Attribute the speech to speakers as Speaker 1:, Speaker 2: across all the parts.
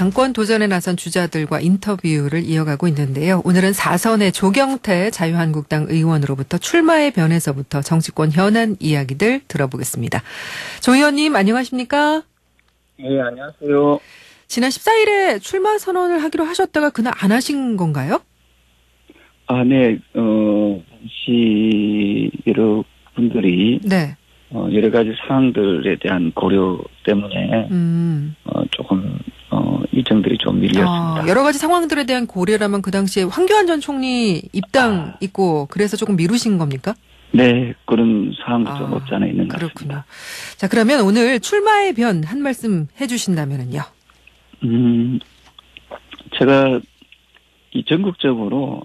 Speaker 1: 당권 도전에 나선 주자들과 인터뷰를 이어가고 있는데요. 오늘은 4선의 조경태 자유한국당 의원으로부터 출마의 변에서부터 정치권 현안 이야기들 들어보겠습니다. 조 의원님 안녕하십니까?
Speaker 2: 네, 안녕하세요.
Speaker 1: 지난 14일에 출마 선언을 하기로 하셨다가 그날 안 하신 건가요?
Speaker 2: 네, 여러 분들이
Speaker 1: 네.
Speaker 2: 여러 가지 사항들에 대한 고려 때문에 조금 일정들이 좀 밀렸습니다.
Speaker 1: 여러 가지 상황들에 대한 고려라면 그 당시에 황교안 전 총리 입당 있고 그래서 조금 미루신 겁니까?
Speaker 2: 네, 그런 사항도 좀 없지 않아 있는 것
Speaker 1: 그렇군요.
Speaker 2: 같습니다.
Speaker 1: 자, 그러면 오늘 출마의 변 한 말씀 해주신다면요.
Speaker 2: 제가 이 전국적으로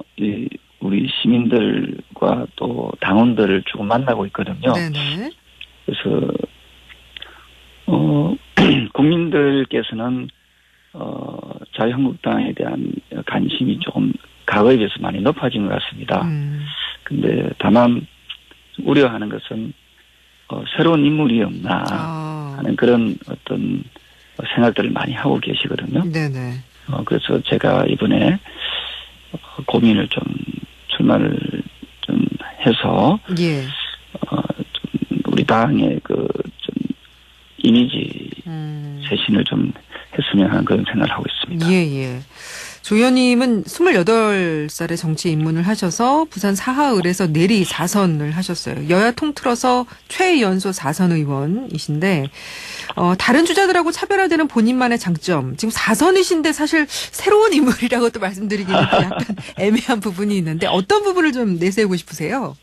Speaker 2: 우리 시민들과 또 당원들을 조금 만나고 있거든요.
Speaker 1: 네네.
Speaker 2: 그래서 국민들께서는 자유한국당에 대한 관심이 조금 과거에 비해서 많이 높아진 것 같습니다. 근데 다만 우려하는 것은 새로운 인물이 없나 하는 그런 어떤 생각들을 많이 하고 계시거든요.
Speaker 1: 네네.
Speaker 2: 그래서 제가 이번에 고민을 좀 출마를 좀 해서
Speaker 1: 예.
Speaker 2: 좀 우리 당의 좀 이미지 쇄신을 좀 했으면 하는 그런 생각을 하고 있습니다.
Speaker 1: 예. 조 의원님은 28살에 정치 입문을 하셔서 부산 사하을에서 내리 4선을 하셨어요. 여야 통틀어서 최연소 4선 의원이신데 다른 주자들하고 차별화되는 본인만의 장점. 지금 4선이신데 사실 새로운 인물이라고 또 말씀드리기는 약간 애매한 부분이 있는데 어떤 부분을 좀 내세우고 싶으세요?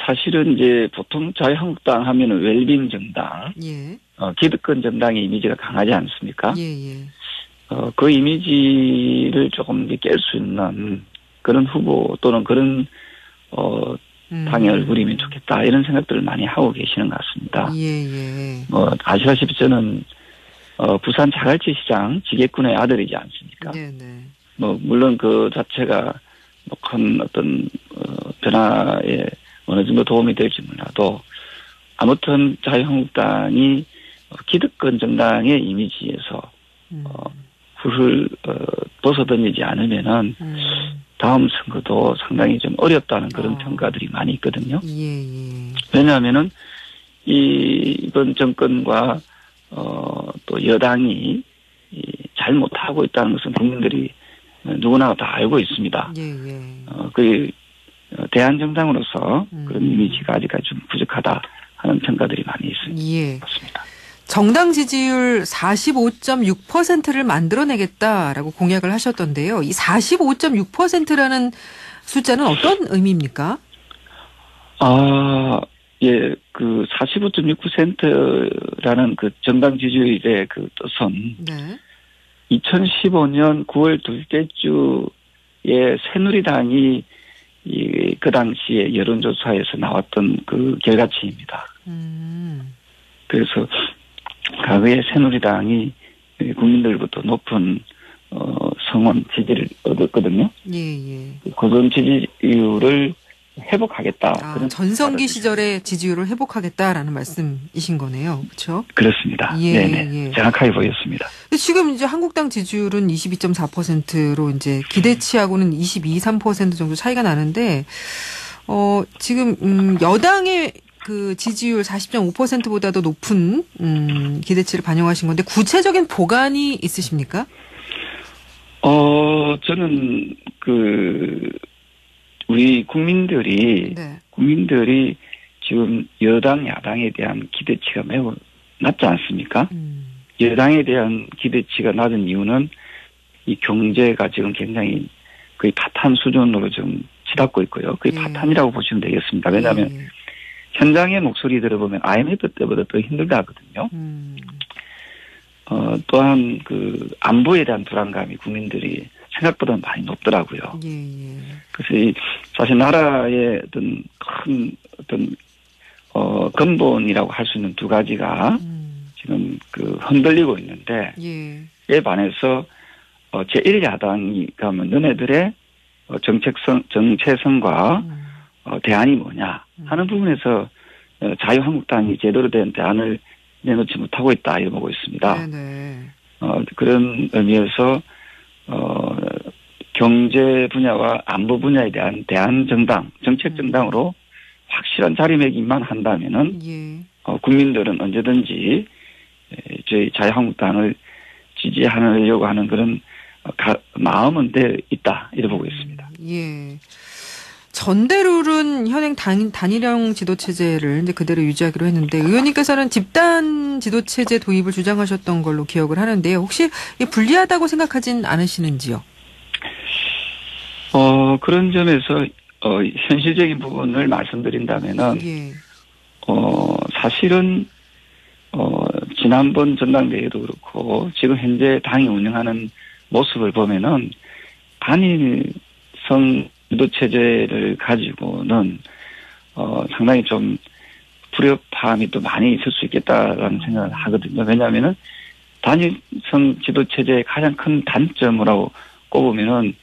Speaker 2: 사실은 이제 보통 자유한국당 하면은 웰빙 정당,
Speaker 1: 예.
Speaker 2: 기득권 정당의 이미지가 강하지 않습니까?
Speaker 1: 예.
Speaker 2: 그 이미지를 조금 깰 수 있는 그런 후보 또는 그런 당의 얼굴이면 좋겠다 이런 생각들을 많이 하고 계시는 것 같습니다.
Speaker 1: 예.
Speaker 2: 아시다시피 저는 부산 자갈치시장 지객군의 아들이지 않습니까?
Speaker 1: 네네.
Speaker 2: 물론 그 자체가 큰 어떤 변화에 어느 정도 도움이 될지 몰라도 아무튼 자유한국당이 기득권 정당의 이미지에서 훌훌 벗어던지지 않으면은 다음 선거도 상당히 좀 어렵다는 그런 평가들이 많이 있거든요.
Speaker 1: 예.
Speaker 2: 왜냐하면은 이번 정권과 또 여당이 잘 못하고 있다는 것은 국민들이 누구나 다 알고 있습니다. 그 대한정당으로서 그런 이미지가 아직까지 좀 부족하다 하는 평가들이 많이 있습니다.
Speaker 1: 예. 정당 지지율 45.6%를 만들어내겠다라고 공약을 하셨던데요. 이 45.6%라는 숫자는 어떤 의미입니까?
Speaker 2: 예, 그 45.6%라는 그 정당 지지율의 그 뜻은
Speaker 1: 네.
Speaker 2: 2015년 9월 둘째 주에 새누리당이 그 당시에 여론조사에서 나왔던 그 결과치입니다. 그래서 과거에 새누리당이 국민들부터 높은 성원 지지를 얻었거든요.
Speaker 1: 예.
Speaker 2: 그런 지지율을 회복하겠다. 그런
Speaker 1: 전성기 시절의 지지율을 회복하겠다라는 말씀이신 거네요. 그렇죠?
Speaker 2: 그렇습니다. 네네. 정확하게 보였습니다.
Speaker 1: 지금 이제 한국당 지지율은 22.4%로 이제 기대치하고는 22, 3% 정도 차이가 나는데 지금 여당의 그 지지율 40.5%보다도 높은 기대치를 반영하신 건데 구체적인 보관이 있으십니까?
Speaker 2: 저는 우리 국민들이 지금 여당, 야당에 대한 기대치가 매우 낮지 않습니까? 여당에 대한 기대치가 낮은 이유는 이 경제가 지금 굉장히 거의 파탄 수준으로 지금 치닫고 있고요. 거의 파탄이라고 보시면 되겠습니다. 왜냐하면 현장의 목소리 들어보면 IMF 때보다 더 힘들다 하거든요. 또한 그 안보에 대한 불안감이 국민들이 생각보다 많이 높더라고요. 그래서 사실 나라의 큰 근본이라고 할 수 있는 두 가지가 지금 흔들리고 있는데 이에 반해서 제1야당이 가면 너네들의 정체성과 대안이 뭐냐 하는 부분에서 자유한국당이 제대로 된 대안을 내놓지 못하고 있다 이렇게 보고 있습니다.
Speaker 1: 네네.
Speaker 2: 그런 의미에서 경제 분야와 안보 분야에 대한 대안정당, 정책정당으로 확실한 자리매김만 한다면은
Speaker 1: 예.
Speaker 2: 국민들은 언제든지 저희 자유한국당을 지지하려고 하는 그런 마음은 돼 있다 이렇게 보고 있습니다.
Speaker 1: 예. 전대룰은 현행 단일형 지도체제를 이제 그대로 유지하기로 했는데 의원님께서는 집단 지도체제 도입을 주장하셨던 걸로 기억을 하는데요. 혹시 이게 불리하다고 생각하진 않으시는지요?
Speaker 2: 그런 점에서 현실적인 부분을 말씀드린다면은
Speaker 1: 예.
Speaker 2: 사실은 지난번 전당대회도 그렇고 지금 현재 당이 운영하는 모습을 보면은 단일성 지도체제를 가지고는 상당히 좀 불협화음이 또 많이 있을 수 있겠다라는 생각을 하거든요. 왜냐하면은 단일성 지도체제의 가장 큰 단점이라고 꼽으면은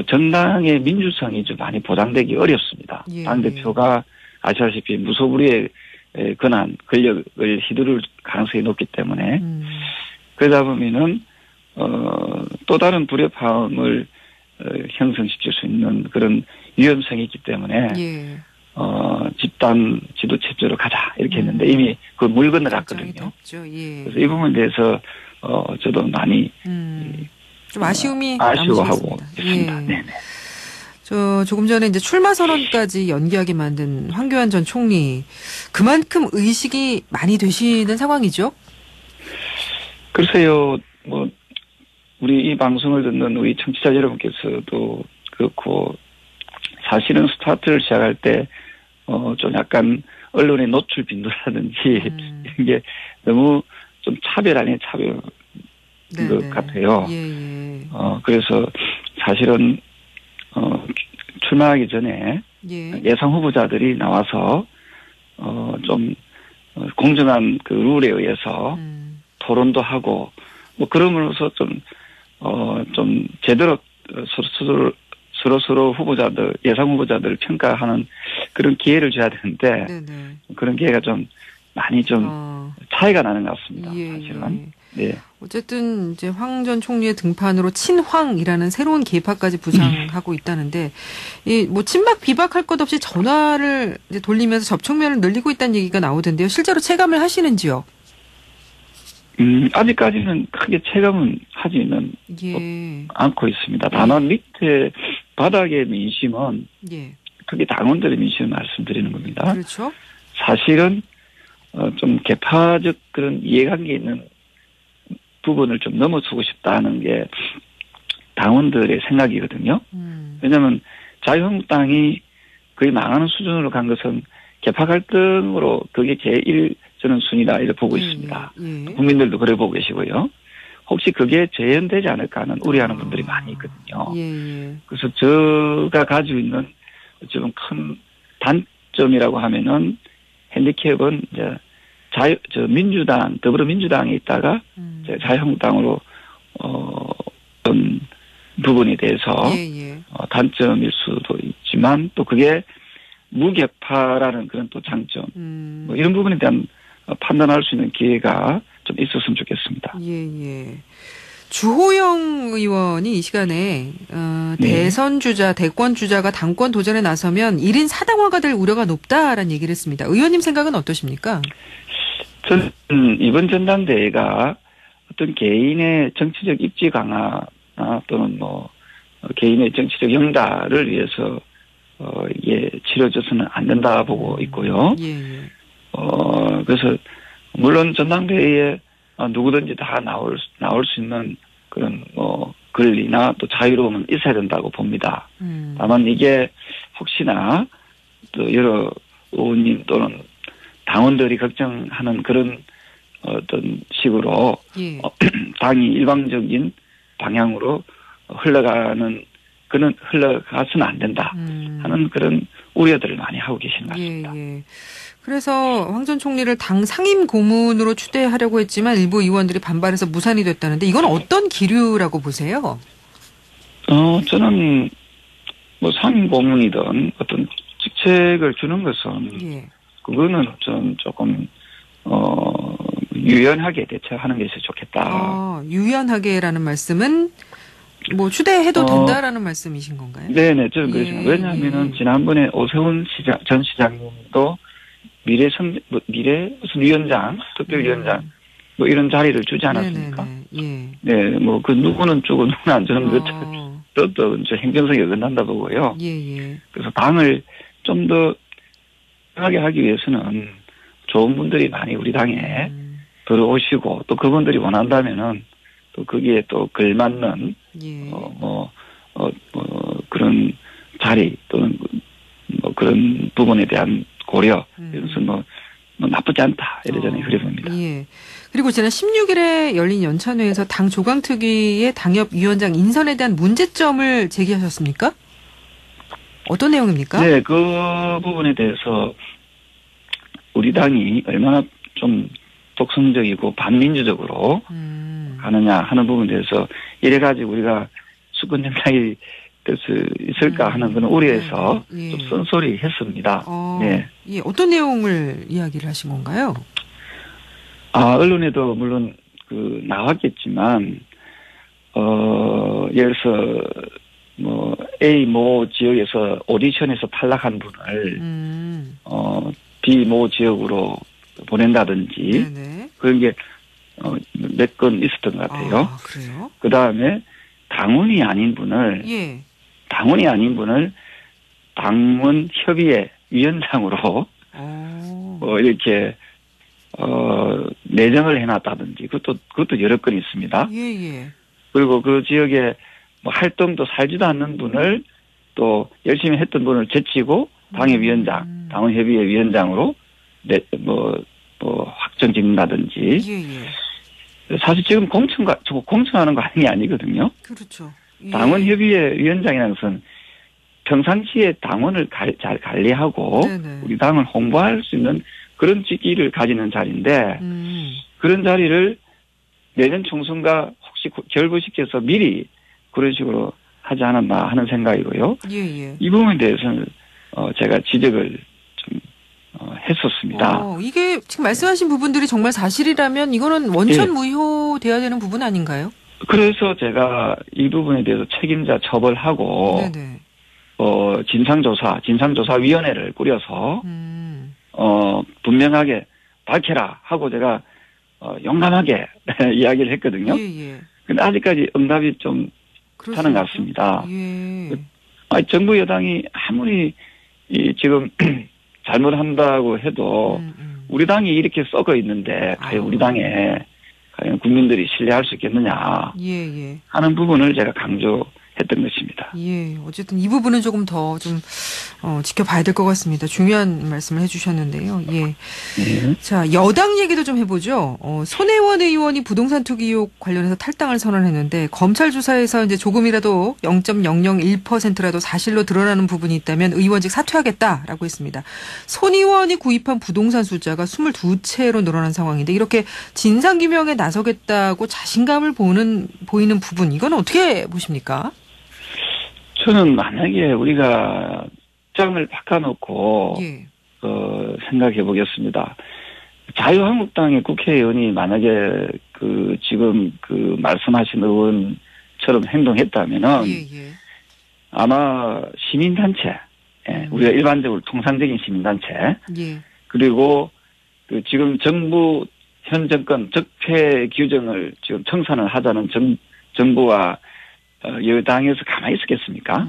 Speaker 2: 정당의 민주성이 좀 많이 보장되기 어렵습니다.
Speaker 1: 예.
Speaker 2: 당대표가 아시다시피 무소불위의 권한, 권력을 휘두를 가능성이 높기 때문에 그러다 보면은 또 다른 불협화음을 형성시킬 수 있는 그런 위험성이 있기 때문에
Speaker 1: 예.
Speaker 2: 집단 지도체제로 가자 이렇게 했는데 이미 그 물 건너갔거든요.
Speaker 1: 예.
Speaker 2: 그래서 이 부분에 대해서 저도 많이
Speaker 1: 좀 아쉬움이
Speaker 2: 아쉬워하고
Speaker 1: 남으시겠습니다.
Speaker 2: 있습니다.
Speaker 1: 예.
Speaker 2: 네네.
Speaker 1: 조금 전에 이제 출마 선언까지 연기하게 만든 황교안 전 총리 그만큼 의식이 많이 되시는 상황이죠?
Speaker 2: 글쎄요, 우리 이 방송을 듣는 우리 청취자 여러분께서도 그렇고 사실은 스타트를 시작할 때 좀 약간 언론의 노출 빈도라든지 이런 게 너무 좀 차별 아닌 차별인 것 같아요.
Speaker 1: 예.
Speaker 2: 그래서 사실은 출마하기 전에 예상 후보자들이 나와서 좀 공정한 그 룰에 의해서 토론도 하고 그럼으로써 좀 제대로 서로 후보자들 예상 후보자들을 평가하는 그런 기회를 줘야 되는데 그런 기회가 좀 많이 좀 차이가 나는 것 같습니다. 사실은. 네.
Speaker 1: 어쨌든 이제 황 전 총리의 등판으로 친황이라는 새로운 계파까지 부상하고 있다는데 이 친박 비박할 것 없이 전화를 이제 돌리면서 접촉면을 늘리고 있다는 얘기가 나오던데요. 실제로 체감을 하시는지요?
Speaker 2: 아직까지는 크게 체감은 하지는 않고 있습니다. 다만 밑에 바닥의 민심은 크게 당원들의 민심을 말씀드리는 겁니다.
Speaker 1: 그렇죠.
Speaker 2: 사실은 좀 개파적 그런 이해관계 있는 부분을 좀 넘어서고 싶다는 게 당원들의 생각이거든요. 왜냐하면 자유한국당이 거의 망하는 수준으로 간 것은 개파 갈등으로 그게 제일 저는 순위다 이렇게 보고 있습니다. 국민들도 그래 보고 계시고요. 혹시 그게 재현되지 않을까 하는 우려하는 분들이 많이 있거든요. 그래서 제가 가지고 있는 좀 큰 단점이라고 하면은 핸디캡은 이제 민주당, 더불어민주당에 있다가 자유한국당으로 어떤 부분에 대해서 단점일 수도 있지만 또 그게 무개파라는 그런 또 장점 이런 부분에 대한 판단할 수 있는 기회가 좀 있었으면 좋겠습니다.
Speaker 1: 주호영 의원이 이 시간에 대선 주자, 대권 주자가 당권 도전에 나서면 1인 사당화가 될 우려가 높다라는 얘기를 했습니다. 의원님 생각은 어떠십니까?
Speaker 2: 저는 이번 전당대회가 어떤 개인의 정치적 입지 강화나 또는 개인의 정치적 영달을 위해서 이게 치러져서는 안 된다 보고 있고요. 그래서 물론 전당대회에 누구든지 다 나올 수 있는 그런 권리나 또 자유로움은 있어야 된다고 봅니다. 다만 이게 혹시나 또 여러 의원님 또는 당원들이 걱정하는 그런 어떤 식으로 당이 일방적인 방향으로 흘러가서는 안 된다 하는 그런 우려들을 많이 하고 계시는 것 같습니다.
Speaker 1: 그래서 황 전 총리를 당 상임 고문으로 추대하려고 했지만 일부 의원들이 반발해서 무산이 됐다는데 이건 어떤 기류라고 보세요?
Speaker 2: 저는 상임 고문이든 어떤 직책을 주는 것은 그거는 좀 조금 유연하게 대처하는 것이 좋겠다.
Speaker 1: 유연하게라는 말씀은 뭐 추대해도 된다라는 말씀이신 건가요?
Speaker 2: 네네, 저는 그렇습니다. 왜냐하면은 지난번에 오세훈 전 시장님도 미래 무슨 위원장, 특별위원장 뭐 이런 자리를 주지 않았습니까?
Speaker 1: 예.
Speaker 2: 네, 뭐 그 누구는 주고 누구는 안 주는 것도 행정성이 어긋난다 보고요.
Speaker 1: 예.
Speaker 2: 그래서 당을 좀 더 편하게 하기 위해서는 좋은 분들이 많이 우리 당에 들어오시고 또 그분들이 원한다면은 또 거기에 또 걸맞는 그런 자리 또는 뭐 그런 부분에 대한 고려 이것은 뭐 나쁘지 않다 이러잖아요. 그래 봅니다.
Speaker 1: 예. 그리고 지난 16일에 열린 연찬회에서 당 조강특위의 당협위원장 인선에 대한 문제점을 제기하셨습니까? 어떤 내용입니까?
Speaker 2: 네, 그 부분에 대해서 우리 당이 얼마나 좀 독선적이고 반민주적으로 가느냐 하는 부분에 대해서 이래가지고 우리가 수권정당이 될 수 있을까 하는 그런 우려에서 좀 쓴소리 했습니다. 네.
Speaker 1: 예, 어떤 내용을 이야기를 하신 건가요?
Speaker 2: 언론에도 물론 나왔겠지만, 예를 들어서, 뭐, A 모 지역에서 오디션에서 탈락한 분을, B 모 지역으로 보낸다든지,
Speaker 1: 네네.
Speaker 2: 그런 게, 몇 건 있었던 것 같아요.
Speaker 1: 그래요?
Speaker 2: 그 다음에 당원이 아닌 분을, 당원 협의회 위원장으로, 이렇게, 내정을 해놨다든지, 그것도 여러 건 있습니다.
Speaker 1: 예.
Speaker 2: 그리고 그 지역에 뭐 활동도 살지도 않는 분을 또 열심히 했던 분을 제치고 당협위원장, 당원협의회 위원장으로 확정 짓는다든지.
Speaker 1: 예.
Speaker 2: 사실 지금 공천하는 거 아닌 게 아니거든요.
Speaker 1: 그렇죠. 예.
Speaker 2: 당원협의회 위원장이라는 것은 평상시에 당원을 잘 관리하고
Speaker 1: 네네.
Speaker 2: 우리 당을 홍보할 수 있는 그런 직위를 가지는 자리인데 그런 자리를 내년 총선과 혹시 결부시켜서 미리 그런 식으로 하지 않았나 하는 생각이고요.
Speaker 1: 예.
Speaker 2: 이 부분에 대해서는 제가 지적을 좀 했었습니다.
Speaker 1: 이게 지금 말씀하신 부분들이 정말 사실이라면 이거는 원천 무효돼야 되는 부분 아닌가요?
Speaker 2: 그래서 제가 이 부분에 대해서 책임자 처벌하고
Speaker 1: 네네.
Speaker 2: 진상조사위원회를 꾸려서 분명하게 밝혀라 하고 제가 용감하게 이야기를 했거든요.
Speaker 1: 예.
Speaker 2: 근데 아직까지 응답이 좀 하는 것 같습니다.
Speaker 1: 예.
Speaker 2: 정부 여당이 아무리 지금 잘못한다고 해도 우리 당이 이렇게 썩어 있는데 과연 우리 당에 과연 국민들이 신뢰할 수 있겠느냐 하는 부분을 제가 강조했던 것입니다.
Speaker 1: 예. 어쨌든 이 부분은 조금 더 좀 지켜봐야 될 것 같습니다. 중요한 말씀을 해주셨는데요. 예. 자, 여당 얘기도 좀 해보죠. 손혜원 의원이 부동산 투기 의혹 관련해서 탈당을 선언했는데 검찰 조사에서 이제 조금이라도 0.001%라도 사실로 드러나는 부분이 있다면 의원직 사퇴하겠다라고 했습니다. 손 의원이 구입한 부동산 숫자가 22채로 늘어난 상황인데 이렇게 진상규명에 나서겠다고 자신감을 보이는 부분 이건 어떻게 보십니까?
Speaker 2: 저는 만약에 우리가 입장을 바꿔놓고 생각해 보겠습니다. 자유한국당의 국회의원이 만약에 지금 말씀하신 의원처럼 행동했다면은 아마 시민단체, 우리가 일반적으로 통상적인 시민단체, 그리고 지금 정부 현 정권 적폐 규정을 지금 청산을 하자는 정부와 여당에서 가만히 있었겠습니까?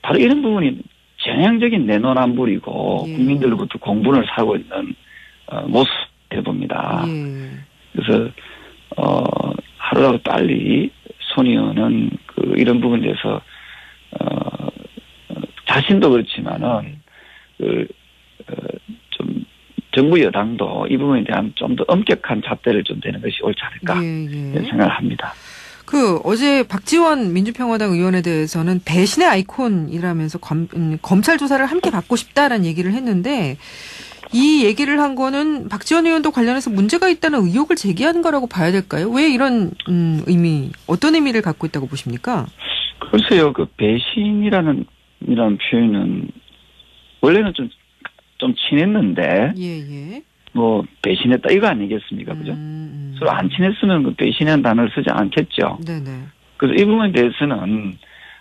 Speaker 2: 바로 이런 부분이 전향적인 내노남불이고 국민들로부터 공분을 사고 있는 모습을 봅니다. 그래서 하루라도 빨리 손 의원은 이런 부분에 대해서 자신도 그렇지만은 좀 정부 여당도 이 부분에 대한 좀 더 엄격한 잣대를 좀 대는 것이 옳지 않을까 생각을 합니다.
Speaker 1: 어제 박지원 민주평화당 의원에 대해서는 배신의 아이콘이라면서 검찰 조사를 함께 받고 싶다라는 얘기를 했는데 이 얘기를 한 거는 박지원 의원도 관련해서 문제가 있다는 의혹을 제기한 거라고 봐야 될까요? 왜 이런 어떤 의미를 갖고 있다고 보십니까?
Speaker 2: 글쎄요, 배신이라는 표현은 원래는 좀 친했는데 뭐 배신했다 이거 아니겠습니까, 그죠? 서로 안 친했으면 그 배신이라는 단어를 쓰지 않겠죠.
Speaker 1: 네네.
Speaker 2: 그래서 이 부분에 대해서는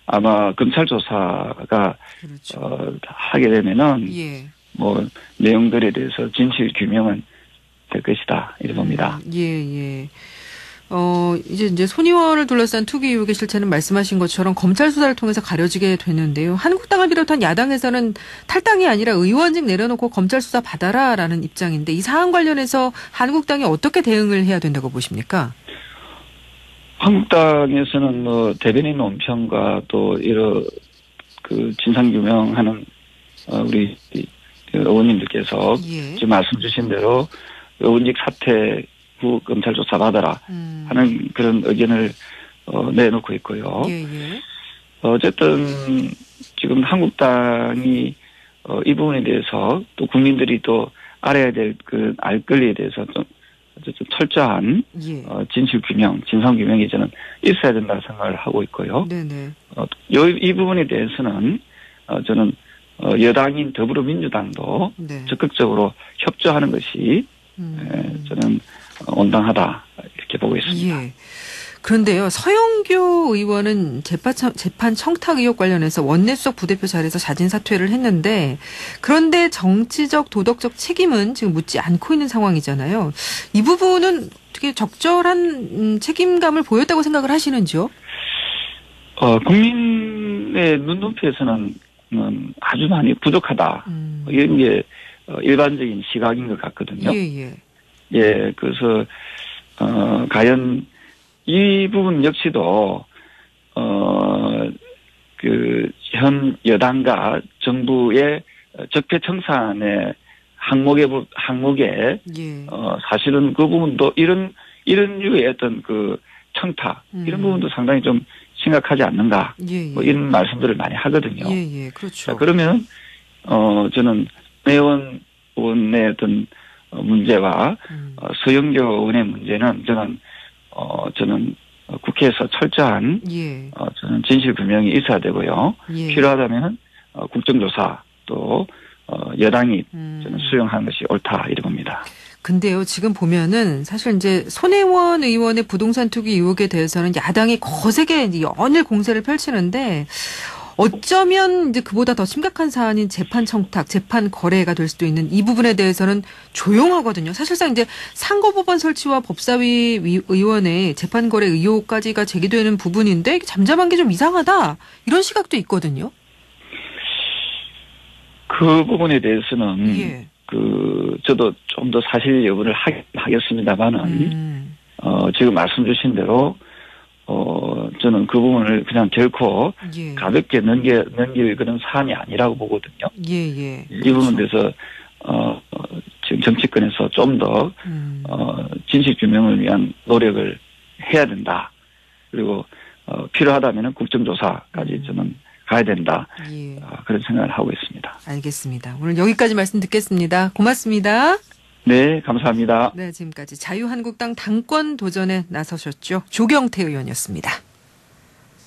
Speaker 2: 아마 검찰 조사가
Speaker 1: 그렇죠.
Speaker 2: 하게 되면은
Speaker 1: 예.
Speaker 2: 뭐 내용들에 대해서 진실 규명은 될 것이다 이렇게 봅니다.
Speaker 1: 예. 이제 손 의원을 둘러싼 투기 의혹의 실체는 말씀하신 것처럼 검찰 수사를 통해서 가려지게 되는데요. 한국당을 비롯한 야당에서는 탈당이 아니라 의원직 내려놓고 검찰 수사 받아라라는 입장인데 이 사안 관련해서 한국당이 어떻게 대응을 해야 된다고 보십니까?
Speaker 2: 한국당에서는 뭐 대변인 논평과 또 이런 그 진상 규명하는 우리 의원님들께서
Speaker 1: 예.
Speaker 2: 지금 말씀 주신 대로 의원직 사퇴 후 검찰 조사 받아라 하는 그런 의견을 내놓고 있고요.
Speaker 1: 예.
Speaker 2: 어쨌든 지금 한국당이 이 부분에 대해서 또 국민들이 또 알아야 될 그 알 권리에 대해서 좀 철저한
Speaker 1: 예.
Speaker 2: 진실 규명, 진상 규명이 저는 있어야 된다고 생각을 하고 있고요.
Speaker 1: 네네.
Speaker 2: 이 부분에 대해서는 저는 여당인 더불어민주당도
Speaker 1: 네.
Speaker 2: 적극적으로 협조하는 것이 저는 온당하다 이렇게 보고 있습니다.
Speaker 1: 예. 그런데요, 서영교 의원은 재판 청탁 의혹 관련해서 원내수석 부대표 자리에서 자진 사퇴를 했는데, 그런데 정치적, 도덕적 책임은 지금 묻지 않고 있는 상황이잖아요. 이 부분은 어떻게 적절한 책임감을 보였다고 생각을 하시는지요?
Speaker 2: 국민의 눈높이에서는 아주 많이 부족하다. 이런 게 일반적인 시각인 것 같거든요. 예, 그래서 과연 이 부분 역시도 그 현 여당과 정부의 적폐청산의 항목에
Speaker 1: 예.
Speaker 2: 사실은 그 부분도 이런 류의 어떤 그 청탁 이런 부분도 상당히 좀 심각하지 않는가 뭐 이런 말씀들을 많이 하거든요.
Speaker 1: 예, 그렇죠.
Speaker 2: 자, 그러면 저는 내원 의원의 어떤 문제와 서영교 의원의 문제는 저는 국회에서 철저한 저는 진실 규명이 있어야 되고요. 필요하다면 국정조사 또 여당이 저는 수용하는 것이 옳다 이렇게 봅니다.
Speaker 1: 근데요, 지금 보면은 사실 이제 손혜원 의원의 부동산 투기 의혹에 대해서는 야당이 거세게 연일 공세를 펼치는데 어쩌면 이제 그보다 더 심각한 사안인 재판 청탁, 재판 거래가 될 수도 있는 이 부분에 대해서는 조용하거든요. 사실상 이제 상고법원 설치와 법사위 의원의 재판 거래 의혹까지가 제기되는 부분인데 잠잠한 게 좀 이상하다 이런 시각도 있거든요.
Speaker 2: 그 부분에 대해서는 저도 좀 더 사실 여부를 하겠습니다만은 지금 말씀 주신 대로 저는 그 부분을 그냥 결코 가볍게 넘길 그런 사안이 아니라고 보거든요. 이 부분에 대해서 지금 정치권에서 좀 더 진실 규명을 위한 노력을 해야 된다. 그리고 필요하다면 국정조사까지 저는 가야 된다. 그런 생각을 하고 있습니다.
Speaker 1: 알겠습니다. 오늘 여기까지 말씀 듣겠습니다. 고맙습니다.
Speaker 2: 네, 감사합니다.
Speaker 1: 네, 지금까지 자유한국당 당권 도전에 나서셨죠. 조경태 의원이었습니다.